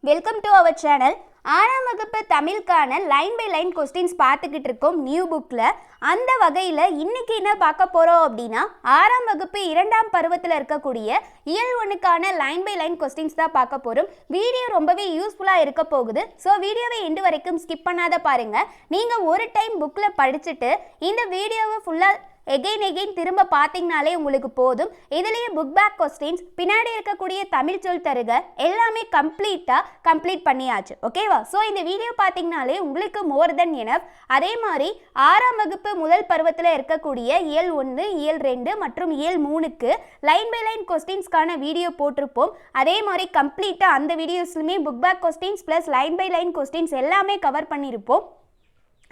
Welcome to our channel. 6ஆம் வகுப்பு தமிழுக்கான லைன் பை லைன் கொஸ்டின்ஸ் பார்த்துக்கிட்டு இருக்கோம் நியூ புக்கில். அந்த வகையில் இன்றைக்கி என்ன பார்க்க போகிறோம் அப்படின்னா 6ஆம் வகுப்பு 2ஆம் பருவத்தில் இருக்கக்கூடிய இயல் 1க்கான லைன் பை லைன் கொஸ்டின்ஸ் தான் பார்க்க போகிறோம். வீடியோ ரொம்பவே யூஸ்ஃபுல்லாக இருக்க போகுது. ஸோ வீடியோவை எண்டு வரைக்கும் ஸ்கிப் பண்ணாத பாருங்கள். நீங்கள் ஒரு டைம் புக்கில் படிச்சுட்டு இந்த வீடியோவை ஃபுல்லாக எகெயின் திரும்ப பார்த்தீங்கனாலே உங்களுக்கு போதும். இதுலேயே புக் பேக் கொஸ்டின்ஸ், பின்னாடி இருக்கக்கூடிய தமிழ் சொல் தருக எல்லாமே கம்ப்ளீட் பண்ணியாச்சு. ஓகேவா? ஸோ இந்த வீடியோ பார்த்தீங்கனாலே உங்களுக்கு மோர் தென் எனஃப். அதே மாதிரி 6ஆம் வகுப்பு முதல் பருவத்தில் இருக்கக்கூடிய இயல் 1, இயல் 2 மற்றும் இயல் 3க்கு லைன் பை லைன் கொஸ்டின்ஸ்க்கான வீடியோ போட்டிருப்போம். அதே மாதிரி கம்ப்ளீட்டாக அந்த வீடியோஸ்லுமே book back questions plus line by line questions எல்லாமே கவர் பண்ணியிருப்போம்.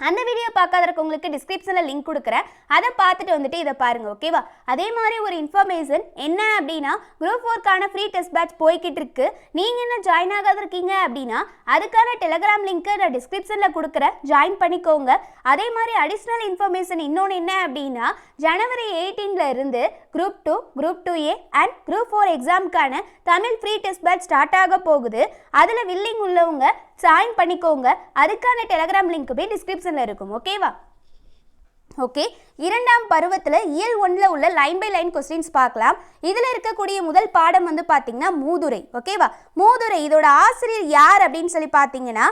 அந்த வீடியோ பார்க்காதற்கு உங்களுக்கு டிஸ்கிரிப்ஷனில் லிங்க் கொடுக்குறேன். அதை பார்த்துட்டு வந்துட்டு இதை பாருங்கள். ஓகேவா? அதே மாதிரி ஒரு இன்ஃபர்மேஷன் என்ன அப்படின்னா, குரூப் 4க்கான ஃப்ரீ டெஸ்ட் பேட்ச் போய்கிட்டு இருக்கு. நீங்கள் என்ன ஜாயின் ஆகாத இருக்கீங்க அப்படின்னா அதுக்கான டெலிகிராம் லிங்க்கு நான் டிஸ்கிரிப்ஷனில் கொடுக்குறேன், ஜாயின் பண்ணிக்கோங்க. அதே மாதிரி அடிஷ்னல் இன்ஃபர்மேஷன் இன்னொன்று என்ன அப்படின்னா, ஜனவரி 18 இருந்து group 2, group 2A and group 4 எக்ஸாமுக்கான Tamil free test batch start ஆக போகுது. அதில் வில்லிங் உள்ளவங்க ஜாயின் பண்ணிக்கோங்க. அதுக்கான டெலிகிராம் லிங்க் போய் டிஸ்கிரிப்ஷனில் இருக்கும். ஓகேவா? ஓகே, 2ஆம் பருவத்தில் இயல் 1ல் உள்ள லைன் பை லைன் கொஸ்டின்ஸ் பார்க்கலாம். இதில் இருக்கக்கூடிய முதல் பாடம் வந்து பார்த்தீங்கன்னா மூதுரை. ஓகேவா? மூதுரை இதோட ஆசிரியர் யார் அப்படின்னு சொல்லி பார்த்தீங்கன்னா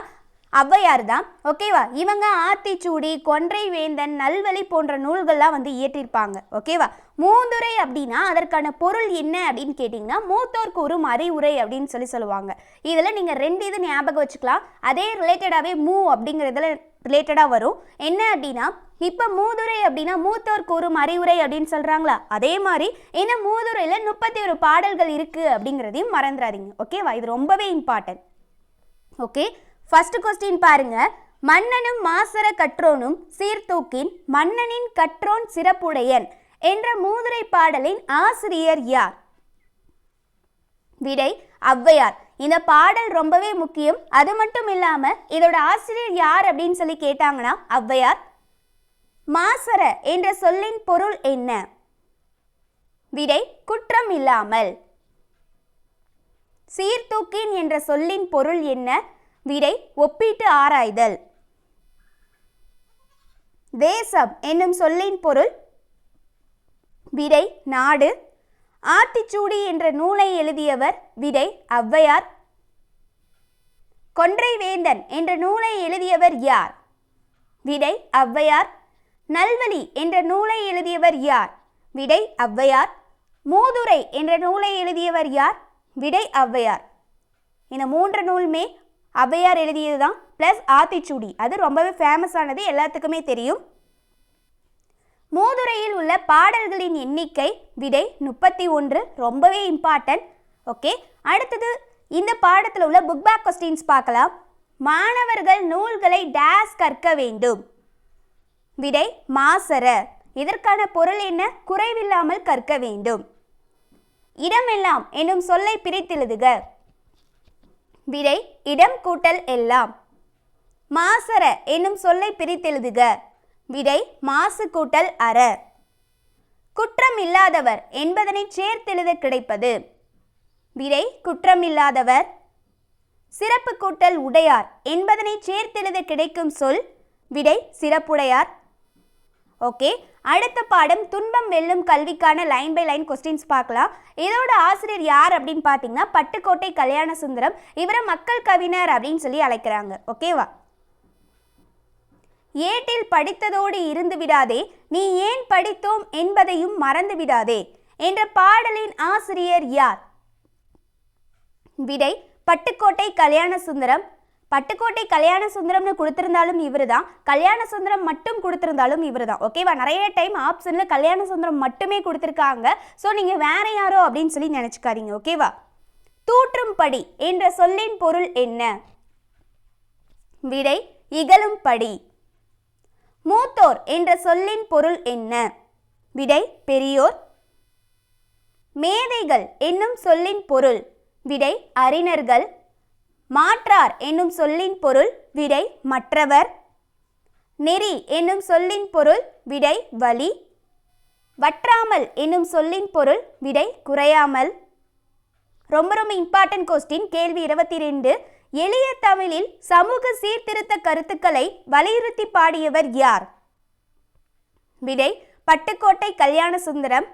ஔவையார் தான். ஓகேவா? இவங்க ஆத்திச்சூடி, கொன்றை வேந்தன், நல்வழி போன்ற நூல்கள்லாம் வந்து இயற்றியிருப்பாங்க. ஓகேவா? மூதுரை அப்படின்னா அதற்கான பொருள் என்ன அப்படின்னு கேட்டிங்கன்னா, மூத்தோர் கூறும் அறிவுரை அப்படின்னு சொல்லுவாங்க. இதில் நீங்கள் 2 இது ஞாபகம் வச்சுக்கலாம். அதே ரிலேட்டடாகவே அப்படிங்கிறதுல ரிலேட்டடாக வரும். என்ன அப்படின்னா, இப்போ மூதுரை அப்படின்னா மூத்தோர் கூறும் அறிவுரை அப்படின்னு சொல்கிறாங்களா, அதே மாதிரி இந்த மூதுரையில் 31 பாடல்கள் இருக்குது அப்படிங்கிறதையும் மறந்துடாதீங்க. ஓகேவா? இது ரொம்பவே இம்பார்ட்டன்ட். ஓகே, ஃபர்ஸ்ட் கொஸ்டின் பாருங்க. மன்னனும் மாசற கற்றோனும் சீர்தூக்கின் மன்னனின் கற்றோன் சிறப்புடையன் என்ற மூதுரை பாடலின் ஆசிரியர் யார்? விடை ஔவையார். இந்த பாடல் ரொம்பவே முக்கியம். அது மட்டும் இல்லாம இதோட ஆசிரியர் யார் அப்படின்னு சொல்லி கேட்டாங்கன்னா ஔவையார். மாசற என்ற சொல்லின் பொருள் என்ன? விடை குற்றம் இல்லாமல். சீர்தூக்கின் என்ற சொல்லின் பொருள் என்ன? விடை ஒப்பீட்டு ஆராய்தல். தேசம் என்னும் சொல்லின் பொருள்? விடை நாடு. ஆத்திச்சூடி என்ற நூலை எழுதியவர்? விடை ஔவையார். கொன்றை வேந்தன் என்ற நூலை எழுதியவர் யார்? விடை ஔவையார். நல்வழி என்ற நூலை எழுதியவர் யார்? விடை ஔவையார். மூதுரை என்ற நூலை எழுதியவர் யார்? விடை ஔவையார். இந்த 3 நூலுமே ஔவையார் எழுதியது தான். ப்ளஸ் ஆத்திச்சூடி, அது ரொம்பவே ஃபேமஸானது, எல்லாத்துக்குமே தெரியும். மூதுரையில் உள்ள பாடல்களின் எண்ணிக்கை? விடை 31. ரொம்பவே இம்பார்ட்டன்ட். ஓகே, அடுத்தது இந்த பாடத்தில் உள்ள புக் பேக் கொஸ்டின்ஸ் பார்க்கலாம். மாணவர்கள் நூல்களை டேஸ் கற்க வேண்டும். விடை மாசற. இதற்கான பொருள் என்ன? குறைவில்லாமல் கற்க வேண்டும். இடமெல்லாம் என்னும் சொல்லை பிரித்தெழுதுக. விடை இடம் கூட்டல் எல்லாம். மாசற என்னும் சொல்லை பிரித்தெழுதுக. விடை மாசு கூட்டல் அற. குற்றம் இல்லாதவர் என்பதனை சேர்த்தெழுத கிடைப்பது. விடை குற்றமில்லாதவர். சிறப்பு கூட்டல் உடையார் என்பதனை சேர்த்தெழுத கிடைக்கும் சொல். விடை சிறப்புடையார். ஓகே, அடுத்த பாடம் துன்பம் வெல்லும் கல்விக்கான லைன் பை லைன் கொஸ்டின்ஸ் பார்க்கலாம். இதோட ஆசிரியர் யார் அப்படின்னு பார்த்தீங்கன்னா பட்டுக்கோட்டை கல்யாண சுந்தரம். இவரை மக்கள் கவிஞர் அப்படின்னு சொல்லி அழைக்கிறாங்க. ஓகேவா? ஏட்டில் படித்ததோடு இருந்து விடாதே, நீ ஏன் படித்தோம் என்பதையும் மறந்து விடாதே என்ற பாடலின் ஆசிரியர் யார்? விடை பட்டுக்கோட்டை கல்யாண சுந்தரம். பட்டுக்கோட்டை கல்யாண சுந்தரம்னு கொடுத்திருந்தாலும் இவர் தான், கல்யாண சுந்தரம் மட்டும் கொடுத்திருந்தாலும் இவர் தான். ஓகேவா? நிறைய டைம் ஆப்ஷனில் கல்யாண சுந்தரம் மட்டுமே கொடுத்துருக்காங்க. ஸோ நீங்கள் வேற யாரோ அப்படின்னு சொல்லி நினச்சிக்காதீங்க. ஓகேவா? தூற்றும் படி என்ற சொல்லின் பொருள் என்ன? விடை இகழும் படி. மூத்தோர் என்ற சொல்லின் பொருள் என்ன? விடை பெரியோர். மேதைகள் என்னும் சொல்லின் பொருள்? விடை அறிஞர்கள். மாற்றார் என்னும் சொல்லின் பொருள்? விடை மற்றவர். நெறி என்னும் சொல்லின் பொருள்? விடை வழி. வற்றாமல் என்னும் சொல்லின் பொருள்? விடை குறையாமல். ரொம்ப இம்பார்ட்டன்ட் கொஸ்டின். கேள்வி 22. எளிய தமிழில் சமூக சீர்திருத்த கருத்துக்களை வலியுறுத்தி பாடியவர் யார்? விடை பட்டுக்கோட்டை கல்யாண சுந்தரம்.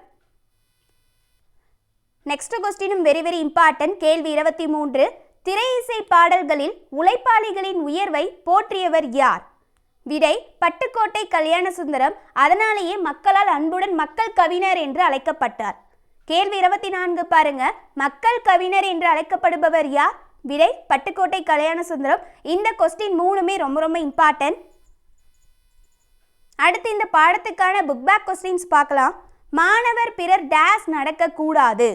நெக்ஸ்ட் கொஸ்டினும் வெரி வெரி இம்பார்ட்டன்ட். கேள்வி 23. திரை இசை பாடல்களில் உழைப்பாளிகளின் உயர்வை போற்றியவர் யார்? விடை பட்டுக்கோட்டை கல்யாண சுந்தரம். அதனாலேயே மக்களால் அன்புடன் மக்கள் கவிஞர் என்று அழைக்கப்பட்டார். கேள்வி 24 பாருங்க. மக்கள் கவிஞர் என்று அழைக்கப்படுபவர் யார்? விடை பட்டுக்கோட்டை கல்யாண சுந்தரம். இந்த கொஸ்டின் மூணுமே ரொம்ப ரொம்ப இம்பார்ட்டன்ட். அடுத்து இந்த பாடத்துக்கான புக் பேக் கொஸ்டின்ஸ் பார்க்கலாம். மாணவர் பிறர் டேஸ் நடக்கக்கூடாது.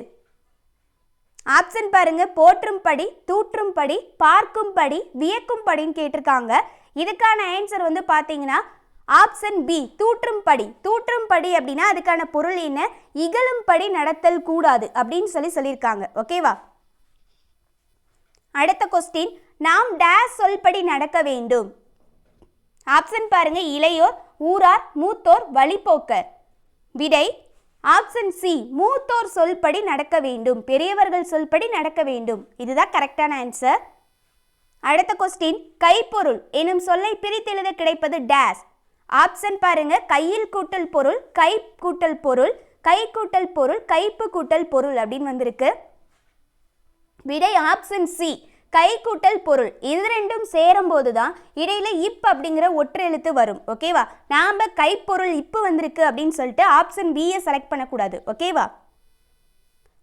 ஆப்ஷன் பாருங்க. போற்றும்படி, தூற்றும்படி, பார்க்கும்படி, வியக்கும்படின்னு கேட்டிருக்காங்க. இதுக்கான ஆன்சர் வந்து பார்த்தீங்கன்னா ஆப்ஷன் பி, தூற்றும்படி. தூற்றும்படி அப்படின்னா அதுக்கான பொருள் என்ன? இகழும்படி நடத்தல் கூடாது அப்படின்னு சொல்லியிருக்காங்க. ஓகேவா? அடுத்த கொஸ்டின். நாம் டேஸ் சொல்படி நடக்க வேண்டும். ஆப்ஷன் பாருங்க. இளையோர், ஊரார், மூத்தோர், வழிபோக்கர். விடை ஆப்ஷன் சி, மூத்தோர் சொல்படி நடக்க வேண்டும். பெரியவர்கள் சொல்படி நடக்க வேண்டும். இதுதான் கரெக்டான ஆன்சர். அடுத்த கொஸ்டின். கைப்பொருள் எனும் சொல்லை பிரித்தெழுத கிடைப்பது டேஸ். ஆப்ஷன் பாருங்க. கையில் கூட்டல் பொருள், கை கூட்டல் பொருள், கை கூட்டல் பொருள், கைப்பு கூட்டல் பொருள் அப்படின்னு வந்திருக்கு. விடை ஆப்ஷன் சி, கை கூட்டல் பொருள். இது ரெண்டும் சேரும் போதுதான் இடையில இப் அப்படிங்கிற ஒற்றை எழுத்து வரும். ஓகேவா? நாம கைப்பொருள் இப்பு வந்திருக்கு அப்படின்னு சொல்லிட்டு ஆப்ஷன் பியை செலக்ட் பண்ணக்கூடாது. ஓகேவா?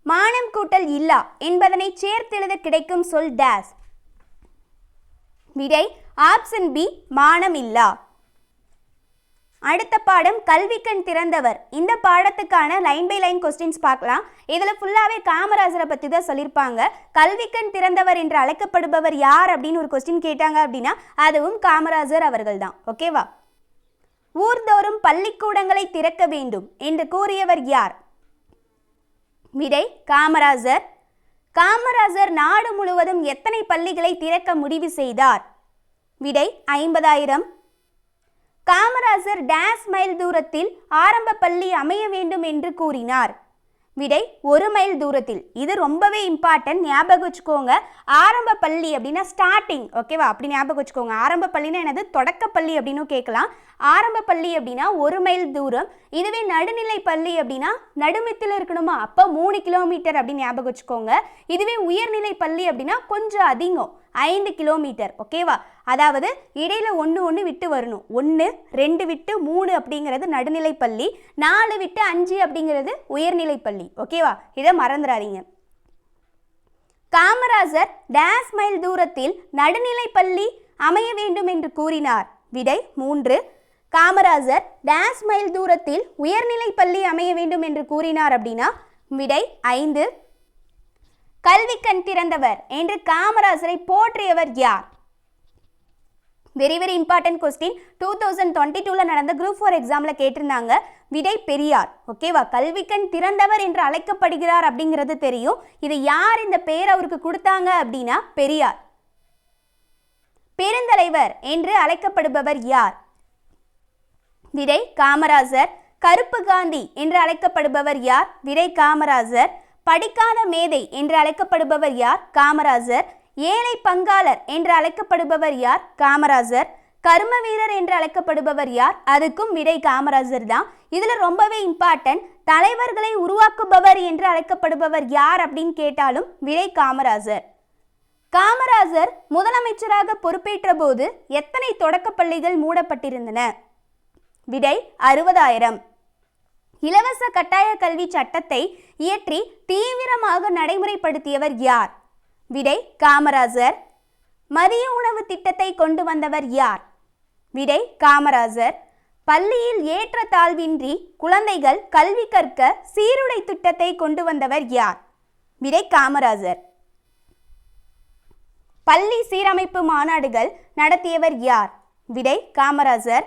மானம் கூட்டல் இல்லா என்பதனை சேர்த்தெழுத கிடைக்கும் சொல் டேஸ். விடை ஆப்ஷன் பி, மானம் இல்லா. அடுத்த பாடம் கல்விக்கண் திறந்தவர். இந்த பாடத்துக்கான லைன் பை லைன் கொஸ்டின்ஸ் பார்க்கலாம். இதில் ஃபுல்லாகவே காமராஜரை பற்றி தான் சொல்லியிருப்பாங்க. கல்விக்கண் திறந்தவர் என்று அழைக்கப்படுபவர் யார் அப்படின்னு ஒரு கொஸ்டின் கேட்டாங்க அப்படின்னா அதுவும் காமராஜர் அவர்கள் தான். ஓகேவா? ஊர்தோறும் பள்ளிக்கூடங்களை திறக்க வேண்டும் என்று கூறியவர் யார்? விடை காமராஜர். காமராஜர் நாடு முழுவதும் எத்தனை பள்ளிகளை திறக்க முடிவு செய்தார்? விடை 50,000. காமராஜர் டேஸ் மைல் தூரத்தில் ஆரம்ப பள்ளி அமைய வேண்டும் என்று கூறினார். விடை 1 மைல் தூரத்தில். இது ரொம்பவே இம்பார்ட்டன்ட், ஞாபகம் வச்சுக்கோங்க. ஆரம்ப பள்ளி அப்படின்னா ஸ்டார்டிங். ஓகேவா? அப்படி ஞாபகம் வச்சுக்கோங்க. ஆரம்ப பள்ளினா என்னது? தொடக்கப்பள்ளி அப்படின்னு கேட்கலாம். ஆரம்ப பள்ளி அப்படின்னா 1 மைல் தூரம். இதுவே நடுநிலை பள்ளி அப்படின்னா நடுமத்தில் இருக்கணுமா? அப்போ 3 கிலோமீட்டர் அப்படின்னு ஞாபகம் வச்சுக்கோங்க. இதுவே உயர்நிலை பள்ளி அப்படின்னா கொஞ்சம் அதிகம், 5 கிலோமீட்டர். ஓகேவா? அதாவது இடையில 1 விட்டு வரணும். 1, 2 விட்டு 3 அப்படிங்கிறது நடுநிலை பள்ளி, 4 விட்டு 5 அப்படிங்கிறது உயர்நிலை பள்ளி. ஓகேவா? இதை மறந்துடாதீங்க. காமராஜர் டேஸ் மைல் தூரத்தில் நடுநிலை பள்ளி அமைய வேண்டும் என்று கூறினார். விடை 3. காமராஜர் டேஸ் மைல் தூரத்தில் உயர்நிலை பள்ளி அமைய வேண்டும் என்று கூறினார் அப்படின்னா விடை 5. கல்வி கண் திறந்தவர் என்று காமராஜரை போற்றியவர் யார்? Very very important question. 2022 நடந்த குரூப் 4 எக்ஸாமில் கேட்டிருந்தாங்க. விடை பெரியார். ஓகேவா? கல்விக்கண் திறந்தவர் என்று அழைக்கப்படுகிறார் அப்படிங்கிறது தெரியும். இது யார் இந்த பேர் அவருக்கு கொடுத்தாங்க அப்படின்னா பெரியார். பெருந்தலைவர் என்று அழைக்கப்படுபவர் யார்? விடை காமராஜர். கருப்பு காந்தி என்று அழைக்கப்படுபவர் யார்? விடை காமராஜர். படிக்காத மேதை என்று அழைக்கப்படுபவர் யார்? காமராஜர். ஏழை பங்காளர் என்று அழைக்கப்படுபவர் யார்? காமராஜர். கர்ம வீரர் என்று அழைக்கப்படுபவர் யார்? அதுக்கும் விடை காமராஜர் தான். இதுல ரொம்பவே இம்பார்ட்டன்ட், தலைவர்களை உருவாக்குபவர் என்று அழைக்கப்படுபவர் யார் அப்படின்னு கேட்டாலும் விடை காமராஜர். காமராஜர் முதலமைச்சராக பொறுப்பேற்ற போது எத்தனை தொடக்க பள்ளிகள் மூடப்பட்டிருந்தன? விடை 60,000. இலவச கட்டாய கல்வி சட்டத்தை இயற்றி தீவிரமாக நடைமுறைப்படுத்தியவர் யார்? விடை காமராஜர். மதிய உணவு திட்டத்தை கொண்டு வந்தவர் யார்? விடை காமராஜர். பள்ளியில் ஏற்ற தாழ்வின்றி குழந்தைகள் கல்வி கற்க சீருடை திட்டத்தை கொண்டு வந்தவர் யார்? விடை காமராஜர். பள்ளி சீரமைப்பு மாநாடுகள் நடத்தியவர் யார்? விடை காமராஜர்.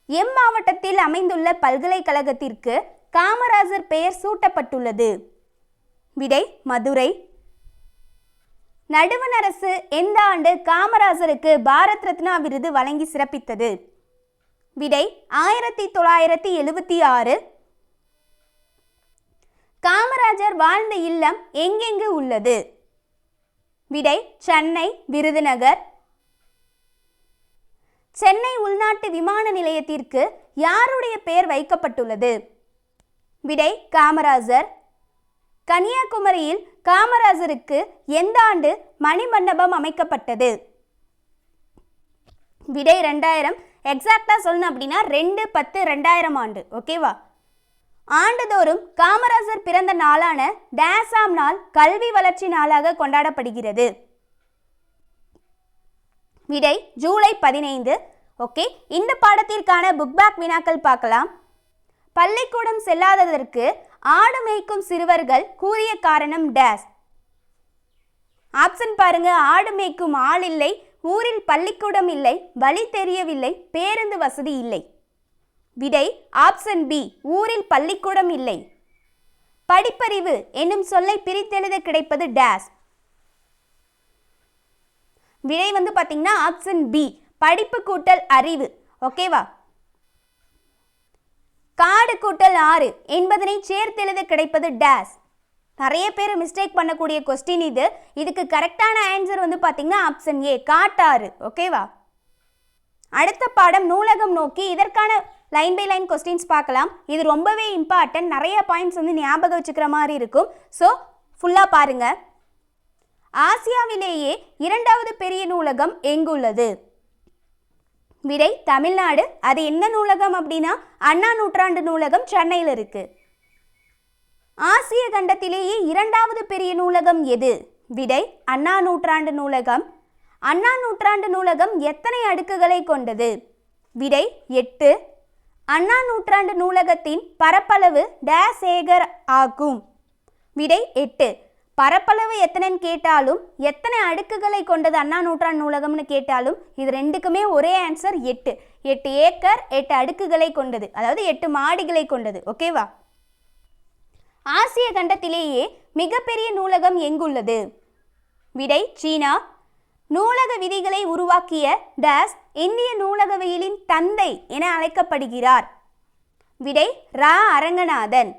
எம் மாவட்டத்தில் அமைந்துள்ள பல்கலைக்கழகத்திற்கு காமராஜர் பெயர் சூட்டப்பட்டுள்ளது. விடை மதுரை. நடுவண் அரசு எந்த ஆண்டு காமராஜருக்கு பாரத் ரத்னா விருது வழங்கி சிறப்பித்தது? விடை 1976. காமராஜர் வாழ்ந்த இல்லம் எங்கெங்கு உள்ளது? விடை சென்னை, விருதுநகர். சென்னை உள்நாட்டு விமான நிலையத்திற்கு யாருடைய பெயர் வைக்கப்பட்டுள்ளது? விடை காமராஜர். கன்னியாகுமரியில் காமராஜருக்கு எந்த ஆண்டு மணிமண்டபம் அமைக்கப்பட்டது? விடை 2000. எக்ஸாக்டா சொல்லணும் அப்படின்னா 2/10/2000 ஆண்டு. ஓகேவா? ஆண்டுதோறும் காமராஜர் பிறந்த நாளான டேசாம் நாள் கல்வி வளர்ச்சி நாளாக கொண்டாடப்படுகிறது. விடை ஜூலை 15. ஓகே, இந்த பாடத்திற்கான புக் பேக் வினாக்கள் பார்க்கலாம். பள்ளிக்கூடம் செல்லாததற்கு ஆடு மேய்க்கும் சிறுவர்கள் கூறிய காரணம் டேஸ். ஆப்ஷன் பாருங்க. ஆடு மேய்க்கும் ஆள் இல்லை, ஊரில் பள்ளிக்கூடம் இல்லை, வழி தெரியவில்லை, பேருந்து வசதி இல்லை. விடை ஆப்ஷன் பி, ஊரில் பள்ளிக்கூடம் இல்லை. படிப்பறிவு என்னும் சொல்லை பிரித்தெழுத கிடைப்பது டேஸ். விடை பார்த்தீங்கன்னா ஆப்ஷன் பி, படிப்பு கூட்டல் அறிவு. ஓகேவா? காடு கூட்டல் ஆறு என்பதனை சேர்த்தெழுத கிடைப்பது டேஸ். நிறைய பேர் மிஸ்டேக் பண்ணக்கூடிய கொஸ்டின் இது. இதுக்கு கரெக்டான ஆன்சர் பார்த்தீங்கன்னா ஆப்ஷன் ஏ, காட்டாறு. ஓகேவா? அடுத்த பாடம் நூலகம் நோக்கி. இதற்கான லைன் பை லைன் கொஸ்டின்ஸ் பார்க்கலாம். இது ரொம்பவே இம்பார்ட்டன்ட். நிறைய பாயிண்ட்ஸ் ஞாபகம் வச்சுக்கிற மாதிரி இருக்கும். ஸோ ஃபுல்லாக பாருங்க. ஆசியாவிலேயே 2வது பெரிய நூலகம் எங்குள்ளது? விடை தமிழ்நாடு. அது என்ன நூலகம் அப்படின்னா அண்ணா நூற்றாண்டு நூலகம் சென்னையில் இருக்கு. ஆசிய கண்டத்திலேயே 2வது பெரிய நூலகம் எது? விடை அண்ணா நூற்றாண்டு நூலகம். அண்ணா நூற்றாண்டு நூலகம் எத்தனை அடுக்குகளை கொண்டது? விடை 8. அண்ணா நூற்றாண்டு நூலகத்தின் பரப்பளவு டேஸ் ஏக்கர் ஆகும்? விடை 8. பரப்பளவு எத்தனைன்னு கேட்டாலும் எத்தனை அடுக்குகளை கொண்டது அண்ணா நூற்றாண்டு நூலகம்னு கேட்டாலும் இது ரெண்டுக்குமே ஒரே ஆன்சர் 8. 8 ஏக்கர் 8 அடுக்குகளை கொண்டது, அதாவது 8 மாடிகளை கொண்டது. ஓகேவா? ஆசிய கண்டத்திலேயே மிகப்பெரிய நூலகம் எங்குள்ளது? விடை சீனா. நூலக விதிகளை உருவாக்கிய டேஸ் இந்திய நூலகவியலின் தந்தை என அழைக்கப்படுகிறார்? விடை ரா அரங்கநாதன்.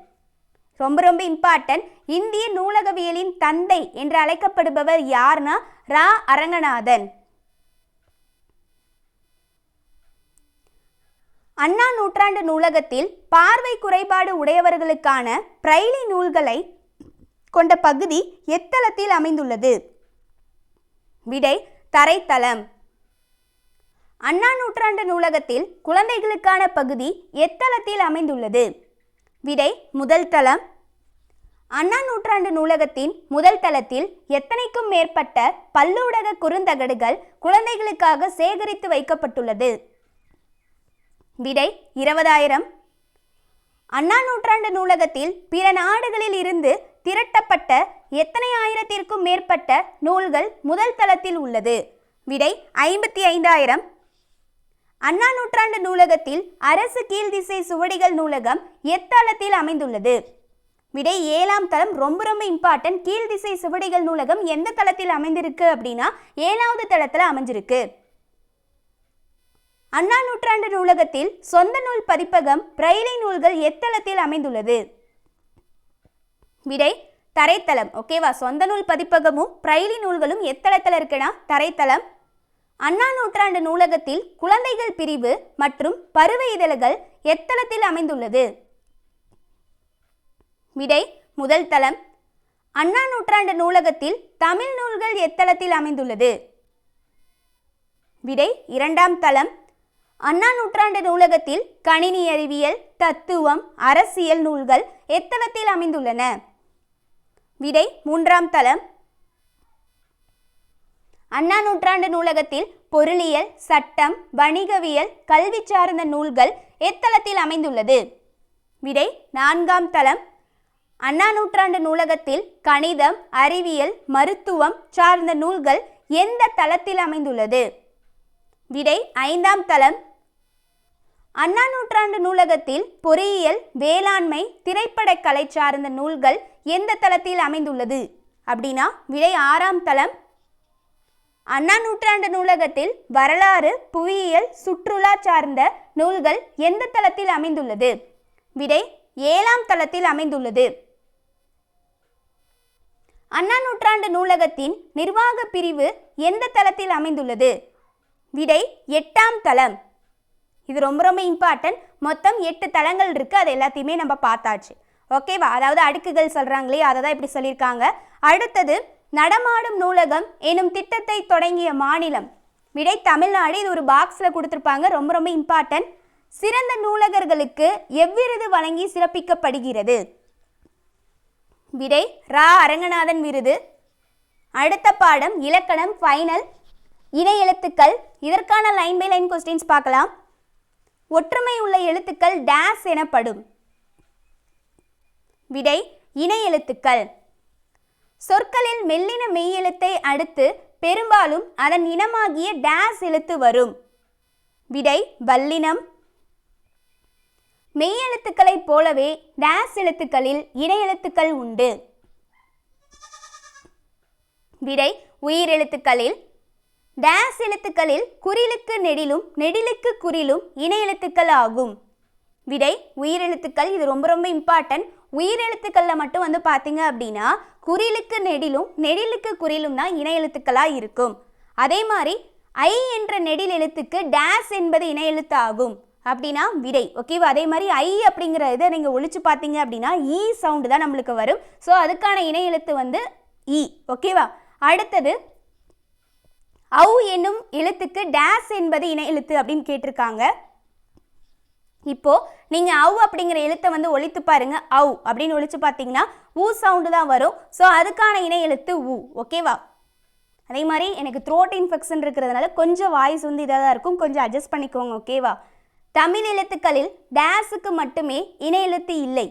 ரொம்ப ரொம்ப இம்பார்ட்டன்ட். இந்திய நூலகவியலின் தந்தை என்று அழைக்கப்படுபவர் யார்னா ரா அரங்கநாதன். அண்ணா நூற்றாண்டு நூலகத்தில் பார்வை குறைபாடு உடையவர்களுக்கான பிரெய்லி நூல்களை கொண்ட பகுதி எத்தளத்தில் அமைந்துள்ளது? விடை தரைத்தளம். அண்ணா நூற்றாண்டு நூலகத்தில் குழந்தைகளுக்கான பகுதி எத்தளத்தில் அமைந்துள்ளது? விடை முதல் தளம். அண்ணா நூற்றாண்டு நூலகத்தின் முதல் தளத்தில் எத்தனைக்கும் மேற்பட்ட பல்லூடக குறுந்தகடுகள் குழந்தைகளுக்காக சேகரித்து வைக்கப்பட்டுள்ளது? விடை 20,000. அண்ணா நூற்றாண்டு நூலகத்தில் பிற நாடுகளில் இருந்து திரட்டப்பட்ட எத்தனை ஆயிரத்திற்கும் மேற்பட்ட நூல்கள் முதல் தளத்தில் உள்ளது? விடை 55,000. அண்ணா நூற்றாண்டு நூலகத்தில் அரசு கீழ்திசை சுவடிகள் நூலகம் எத்தளத்தில் அமைந்துள்ளது? விடை 7ஆம் தளம். ரொம்ப ரொம்ப இம்பார்ட்டன்ட். கீழ்திசை சுவடிகள் நூலகம் எந்த தளத்தில் அமைந்திருக்கு அப்படின்னா 7வது தளத்தில் அமைஞ்சிருக்கு. அண்ணா நூற்றாண்டு நூலகத்தில் சொந்த நூல் பதிப்பகம் பிரெய்லி நூல்கள் எத்தளத்தில் அமைந்துள்ளது? விடை தரைத்தளம். ஓகேவா? சொந்த நூல் பதிப்பகமும் பிரெய்லி நூல்களும் எத்தளத்தில் இருக்குன்னா தரைத்தளம். அண்ணா நூற்றாண்டு நூலகத்தில் குழந்தைகள் பிரிவு மற்றும் பருவ இதழ்கள் எத்தளத்தில் அமைந்துள்ளது? விடை முதல் தளம். அண்ணா நூற்றாண்டு நூலகத்தில் தமிழ் நூல்கள் எத்தளத்தில் அமைந்துள்ளது? விடை 2ஆம் தளம். அண்ணா நூற்றாண்டு நூலகத்தில் கணினி அறிவியல், தத்துவம், அரசியல் நூல்கள் எத்தளத்தில் அமைந்துள்ளன? விடை 3ஆம் தளம். அண்ணா நூற்றாண்டு நூலகத்தில் பொருளியல், சட்டம், வணிகவியல், கல்வி சார்ந்த நூல்கள் எத்தளத்தில் அமைந்துள்ளது? விடை 4ஆம் தளம். அண்ணா நூற்றாண்டு நூலகத்தில் கணிதம், அறிவியல், மருத்துவம் சார்ந்த நூல்கள் எந்த தளத்தில் அமைந்துள்ளது? விடை 5ஆம் தளம். அண்ணா நூற்றாண்டு நூலகத்தில் பொறியியல், வேளாண்மை, திரைப்படக்கலை சார்ந்த நூல்கள் எந்த தளத்தில் அமைந்துள்ளது அப்படின்னா விடை 6ஆம் தளம். அண்ணா நூற்றாண்டு நூலகத்தில் வரலாறு, புவியியல், சுற்றுலா சார்ந்த நூல்கள் எந்த தளத்தில் அமைந்துள்ளது? விடை 7ஆம் தளத்தில் அமைந்துள்ளது. அண்ணா நூற்றாண்டு நூலகத்தின் நிர்வாக பிரிவு எந்த தளத்தில் அமைந்துள்ளது? விடை 8ஆம் தளம். இது ரொம்ப ரொம்ப இம்பார்ட்டன்ட். மொத்தம் 8 தளங்கள் இருக்குது, அது எல்லாத்தையுமே நம்ம பார்த்தாச்சு. ஓகேவா? அதாவது அடுக்குகள் சொல்கிறாங்களே, அதை தான் இப்படி சொல்லியிருக்காங்க. அடுத்தது நடமாடும் நூலகம் எனும் திட்டத்தை தொடங்கிய மாநிலம்? விடை தமிழ்நாடு. இது ஒரு பாக்ஸில் கொடுத்துருப்பாங்க, ரொம்ப ரொம்ப இம்பார்ட்டன்ட். சிறந்த நூலகர்களுக்கு எவ்விருது வழங்கி சிறப்பிக்கப்படுகிறது? விடை ரா அரங்கநாதன் விருது. அடுத்த பாடம் இலக்கணம் ஃபைனல். இணை எழுத்துக்கள். இதற்கான லைன் பை லைன் கொஸ்டின்ஸ் பார்க்கலாம். ஒற்றுமை உள்ள எழுத்துக்கள் டேஸ் எனப்படும்? விடை இணை எழுத்துக்கள். சொற்களில் மெல்லின மெய்யெழுத்தை அடுத்து பெரும்பாலும் அதன் இனமாகிய டேஸ் எழுத்து வரும்? விடை வல்லினம். மெய்யெழுத்துக்களைப் போலவே டேஸ் எழுத்துக்களில் இணை எழுத்துக்கள் உண்டு? விடை உயிரெழுத்துக்களில். டேஸ் எழுத்துக்களில் குறிலுக்கு நெடிலும் நெடிலுக்கு குறிலும் இணை எழுத்துக்கள் ஆகும்? விடை உயிரெழுத்துக்கள். இது ரொம்ப ரொம்ப இம்பார்ட்டன்ட். உயிரெழுத்துக்களில் மட்டும் பார்த்தீங்க அப்படின்னா குறிலுக்கு நெடிலும் நெடிலுக்கு குறிலும் தான் இணை எழுத்துக்களாக இருக்கும். அதே மாதிரி ஐ என்ற நெடில் எழுத்துக்கு டேஸ் என்பது இணை எழுத்து ஆகும் அப்படின்னா விடை. ஓகேவா? அதே மாதிரி ஐ அப்படிங்கிற இதை நீங்கள் ஒழிச்சு பார்த்தீங்க அப்படின்னா ஈ சவுண்டு தான் நம்மளுக்கு வரும். ஸோ அதுக்கான இணை எழுத்து ஈ. ஓகேவா? அடுத்தது ஔ என்னும் எழுத்துக்கு டேஸ் என்பது இணை எழுத்து அப்படின்னு கேட்டிருக்காங்க. இப்போ நீங்கள் ஔ அப்படிங்கிற எழுத்தை ஒழித்து பாருங்க. ஔ அப்படின்னு ஒழிச்சு பார்த்தீங்கன்னா ஊ சவுண்டு தான் வரும். ஸோ அதுக்கான இணை எழுத்து ஊ. ஓகேவா? அதே மாதிரி எனக்கு த்ரோட் இன்ஃபெக்ஷன் இருக்கிறதுனால கொஞ்சம் வாய்ஸ் இதாக தான் இருக்கும், கொஞ்சம் அட்ஜஸ்ட் பண்ணிக்கோங்க. ஓகேவா? தமிழ் எழுத்துக்களில் டேஸுக்கு மட்டுமே இணை எழுத்து இல்லை?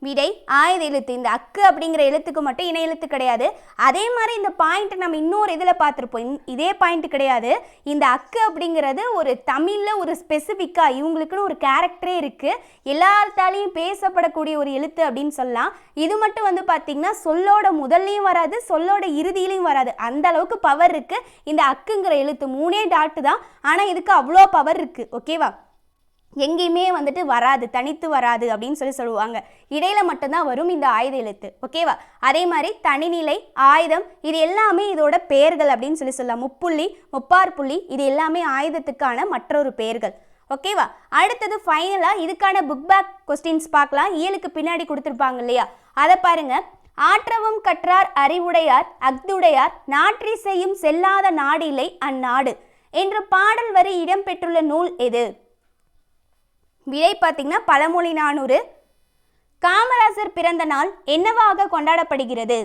விடை ஆயுத எழுத்து. இந்த அக்கு அப்படிங்கிற எழுத்துக்கு மட்டும் இணை எழுத்து கிடையாது. அதே மாதிரி இந்த பாயிண்ட் நம்ம இன்னொரு இதில் பார்த்துருப்போம். இதே பாயிண்ட் கிடையாது. இந்த அக்கு அப்படிங்கிறது ஒரு தமிழில் ஒரு ஸ்பெசிஃபிக்காக இவங்களுக்குன்னு ஒரு கேரக்டரே இருக்குது. எல்லாத்தாலையும் பேசப்படக்கூடிய ஒரு எழுத்து அப்படின்னு சொல்லலாம். இது மட்டும் பார்த்திங்கன்னா சொல்லோட முதல்லையும் வராது, சொல்லோட இறுதியிலையும் வராது. அந்த அளவுக்கு பவர் இருக்குது இந்த அக்குங்கிற எழுத்து. 3 டாட்டு தான், ஆனால் இதுக்கு அவ்வளோ பவர் இருக்குது. ஓகேவா? எங்கேயுமே வராது, தனித்து வராது அப்படின்னு சொல்லுவாங்க. இடையில மட்டும்தான் வரும் இந்த ஆயுத எழுத்து. ஓகேவா? அதே மாதிரி தனிநிலை, ஆயுதம், இது எல்லாமே இதோட பெயர்கள் அப்படின்னு சொல்லலாம். முப்புள்ளி, முப்பார்புள்ளி, இது எல்லாமே ஆயுதத்துக்கான மற்றொரு பெயர்கள். ஓகேவா? அடுத்தது ஃபைனலாக இதுக்கான புக் பேக் கொஸ்டின்ஸ் பார்க்கலாம். இயலுக்கு பின்னாடி கொடுத்துருப்பாங்க இல்லையா, அதை பாருங்க. ஆற்றவும் கற்றார் அறிவுடையார் அஃதுடையார் நாற்றி செய்யும் செல்லாத நாடில்லை அந்நாடு என்ற பாடல் வரி இடம்பெற்றுள்ள நூல் எது? விடை பார்த்தீங்கன்னா பழமொழி 400. காமராசர் பிறந்த நாள் என்னவாக கொண்டாடப்படுகிறது?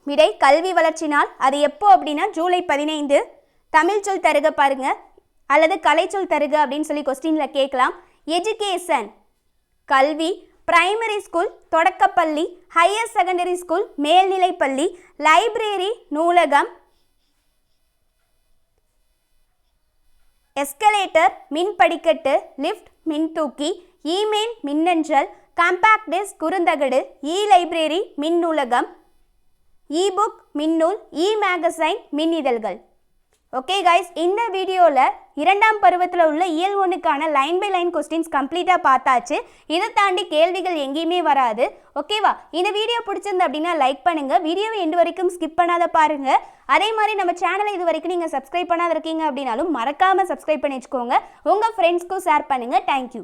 விடை கல்வி வளர்ச்சி நாள். அது எப்போ அப்படின்னா ஜூலை 15. தமிழ் சொல் தருக பாருங்க, அல்லது கலை சொல் தருக அப்படின்னு சொல்லி கொஸ்டினில் கேட்கலாம். எஜுகேஷன் கல்வி, பிரைமரி ஸ்கூல் தொடக்கப்பள்ளி, ஹையர் செகண்டரி ஸ்கூல் மேல்நிலைப்பள்ளி, லைப்ரரி நூலகம், எஸ்கலேட்டர் மின் படிக்கட்டு, லிஃப்ட் மின் தூக்கி, இமெயில் மின்னஞ்சல், காம்பேக்ட் டிஸ்க் குறுந்தகடு, இ லைப்ரரி மின் நூலகம், இ புக் மின்னூல், இ மேகசைன் மின் இதழ்கள். ஓகே கைஸ், இந்த வீடியோவில் 2ஆம் பருவத்தில் உள்ள இயல் 1க்கான லைன் பை லைன் கொஸ்டின்ஸ் கம்ப்ளீட்டாக பார்த்தாச்சு. இதை தாண்டி கேள்விகள் எங்கேயுமே வராது. ஓகேவா? இந்த வீடியோ பிடிச்சிருந்து அப்படின்னா லைக் பண்ணுங்கள். வீடியோவை எண்டு வரைக்கும் ஸ்கிப் பண்ணாத பாருங்கள். அதே மாதிரி நம்ம சேனலை இது வரைக்கும் நீங்கள் சப்ஸ்கிரைப் பண்ணாத இருக்கீங்க அப்படின்னாலும் மறக்காமல் சப்ஸ்கிரைப் பண்ணி வச்சுக்கோங்க. உங்கள் ஃப்ரெண்ட்ஸ்க்கும் ஷேர் பண்ணுங்கள். தேங்க்யூ.